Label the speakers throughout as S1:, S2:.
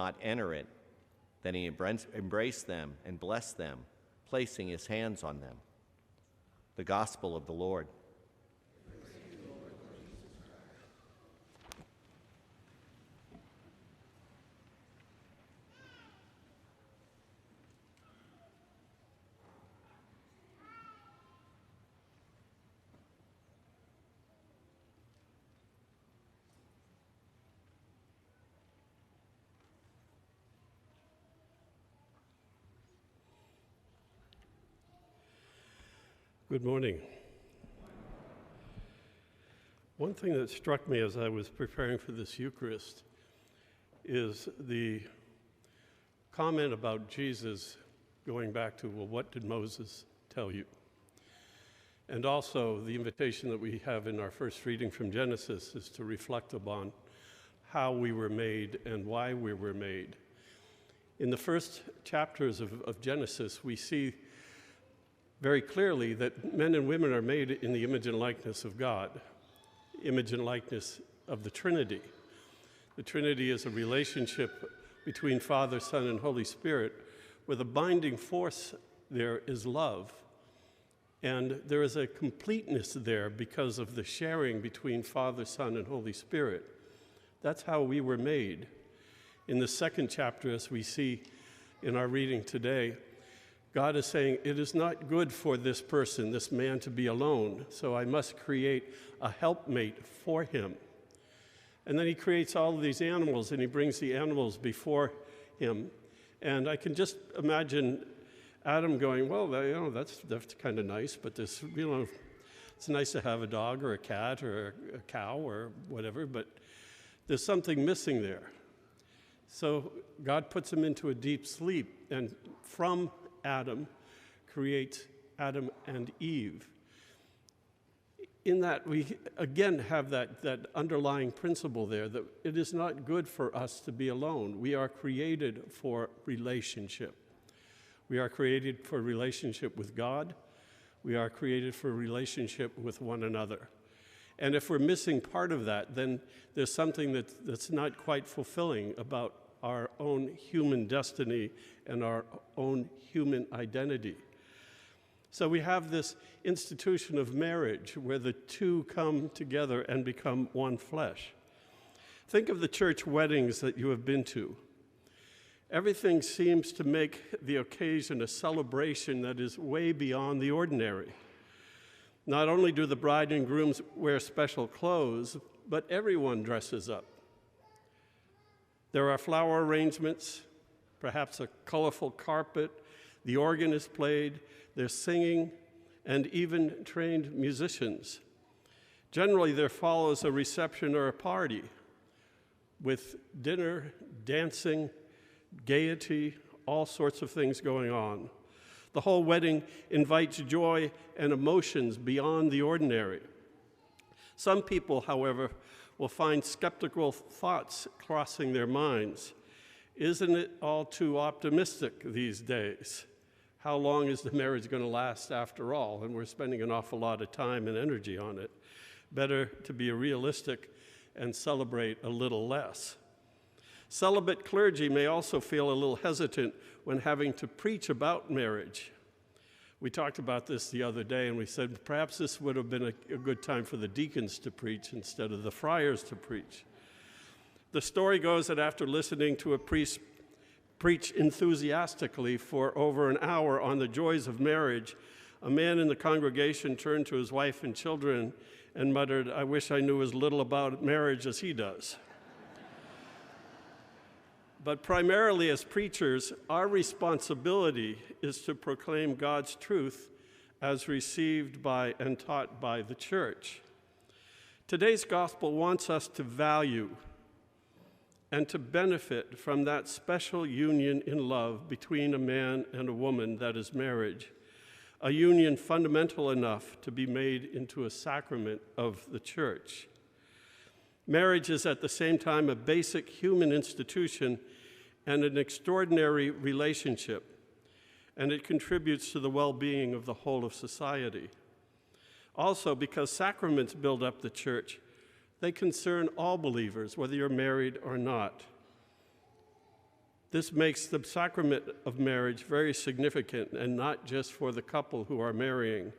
S1: not enter it. Then he embraced them and blessed them, placing his hands on them. The Gospel of the Lord.
S2: Good morning. One thing that struck me as I was preparing for this Eucharist is the comment about Jesus going back to, well, what did Moses tell you? And also the invitation that we have in our first reading from Genesis is to reflect upon how we were made and why we were made. In the first chapters of Genesis, we see very clearly that men and women are made in the image and likeness of God, image and likeness of the Trinity. The Trinity is a relationship between Father, Son, and Holy Spirit, where the binding force there is love. And there is a completeness there because of the sharing between Father, Son, and Holy Spirit. That's how we were made. In the second chapter, as we see in our reading today, God is saying, it is not good for this person, this man, to be alone, so I must create a helpmate for him. And then he creates all of these animals, and he brings the animals before him. And I can just imagine Adam going, well, that's kind of nice, but this, it's nice to have a dog or a cat or a cow or whatever, but there's something missing there. So God puts him into a deep sleep, and from Adam creates Adam and Eve. In that, we again have that underlying principle there that it is not good for us to be alone. We are created for relationship. We are created for relationship with God. We are created for relationship with one another. And if we're missing part of that, then there's something that's not quite fulfilling about our own human destiny and our own human identity. So we have this institution of marriage where the two come together and become one flesh. Think of the church weddings that you have been to. Everything seems to make the occasion a celebration that is way beyond the ordinary. Not only do the bride and grooms wear special clothes, but everyone dresses up. There are flower arrangements, perhaps a colorful carpet, the organ is played, there's singing, and even trained musicians. Generally, there follows a reception or a party with dinner, dancing, gaiety, all sorts of things going on. The whole wedding invites joy and emotions beyond the ordinary. Some people, however, will find skeptical thoughts crossing their minds. Isn't it all too optimistic these days? How long is the marriage going to last after all? And we're spending an awful lot of time and energy on it. Better to be realistic and celebrate a little less. Celibate clergy may also feel a little hesitant when having to preach about marriage. We talked about this the other day, and we said perhaps this would have been a good time for the deacons to preach instead of the friars to preach. The story goes that after listening to a priest preach enthusiastically for over an hour on the joys of marriage, a man in the congregation turned to his wife and children and muttered, "I wish I knew as little about marriage as he does." But primarily as preachers, our responsibility is to proclaim God's truth as received by and taught by the church. Today's gospel wants us to value and to benefit from that special union in love between a man and a woman that is marriage, a union fundamental enough to be made into a sacrament of the church. Marriage is at the same time a basic human institution and an extraordinary relationship, and it contributes to the well-being of the whole of society. Also, because sacraments build up the church, they concern all believers, whether you're married or not. This makes the sacrament of marriage very significant, and not just for the couple who are marrying.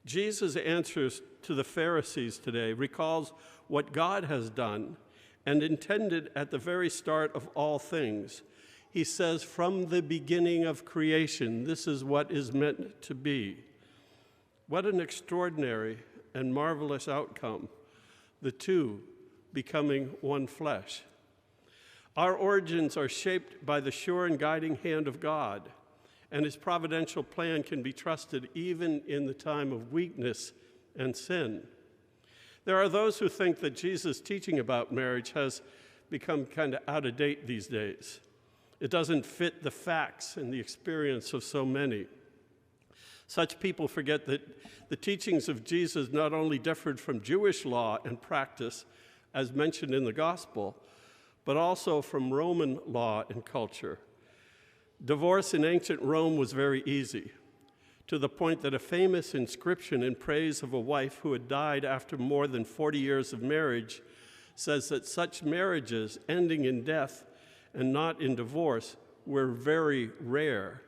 S2: Jesus' answers to the Pharisees today recalls what God has done and intended at the very start of all things. He says, from the beginning of creation, this is what is meant to be. What an extraordinary and marvelous outcome, the two becoming one flesh. Our origins are shaped by the sure and guiding hand of God, and his providential plan can be trusted even in the time of weakness and sin. There are those who think that Jesus' teaching about marriage has become kind of out of date these days. It doesn't fit the facts and the experience of so many. Such people forget that the teachings of Jesus not only differed from Jewish law and practice, as mentioned in the gospel, but also from Roman law and culture. Divorce in ancient Rome was very easy, to the point that a famous inscription in praise of a wife who had died after more than 40 years of marriage says that such marriages ending in death and not in divorce were very rare.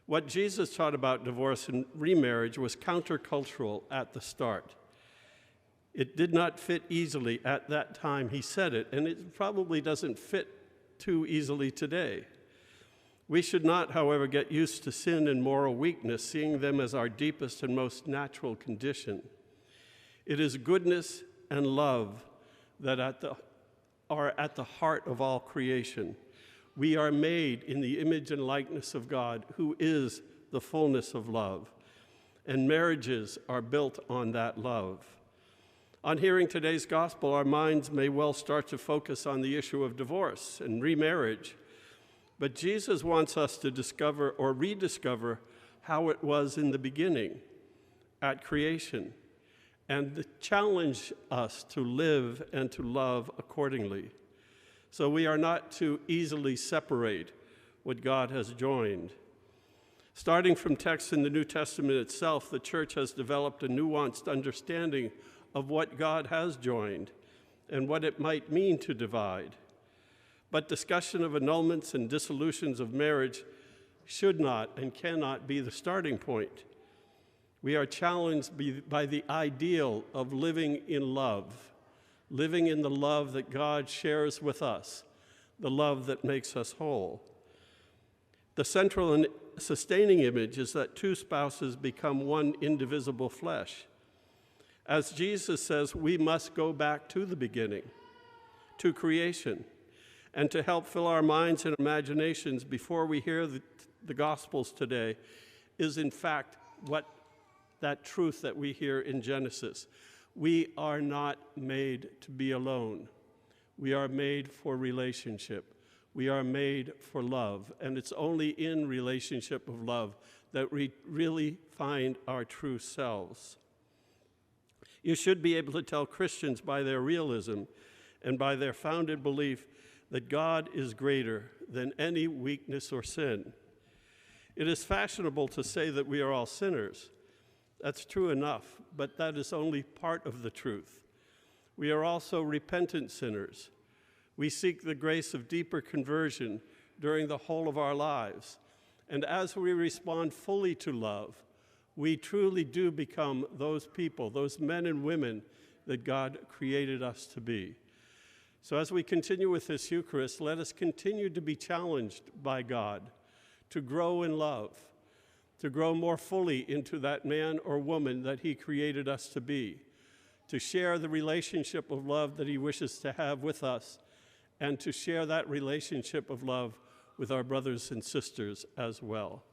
S2: What Jesus taught about divorce and remarriage was countercultural at the start. It did not fit easily at that time he said it, and it probably doesn't fit too easily today. We should not, however, get used to sin and moral weakness, seeing them as our deepest and most natural condition. It is goodness and love that are at the heart of all creation. We are made in the image and likeness of God, who is the fullness of love, and marriages are built on that love. On hearing today's gospel, our minds may well start to focus on the issue of divorce and remarriage, but Jesus wants us to discover or rediscover how it was in the beginning, at creation, and to challenge us to live and to love accordingly. So we are not to easily separate what God has joined. Starting from texts in the New Testament itself, the church has developed a nuanced understanding of what God has joined and what it might mean to divide. But discussion of annulments and dissolutions of marriage should not and cannot be the starting point. We are challenged by the ideal of living in love, living in the love that God shares with us, the love that makes us whole. The central and sustaining image is that two spouses become one indivisible flesh. As Jesus says, we must go back to the beginning, to creation, and to help fill our minds and imaginations before we hear the Gospels today is, in fact, what that truth that we hear in Genesis. We are not made to be alone. We are made for relationship. We are made for love, and it's only in relationship of love that we really find our true selves. You should be able to tell Christians by their realism and by their founded belief that God is greater than any weakness or sin. It is fashionable to say that we are all sinners. That's true enough, but that is only part of the truth. We are also repentant sinners. We seek the grace of deeper conversion during the whole of our lives. And as we respond fully to love, we truly do become those people, those men and women that God created us to be. So as we continue with this Eucharist, let us continue to be challenged by God to grow in love, to grow more fully into that man or woman that he created us to be, to share the relationship of love that he wishes to have with us, and to share that relationship of love with our brothers and sisters as well.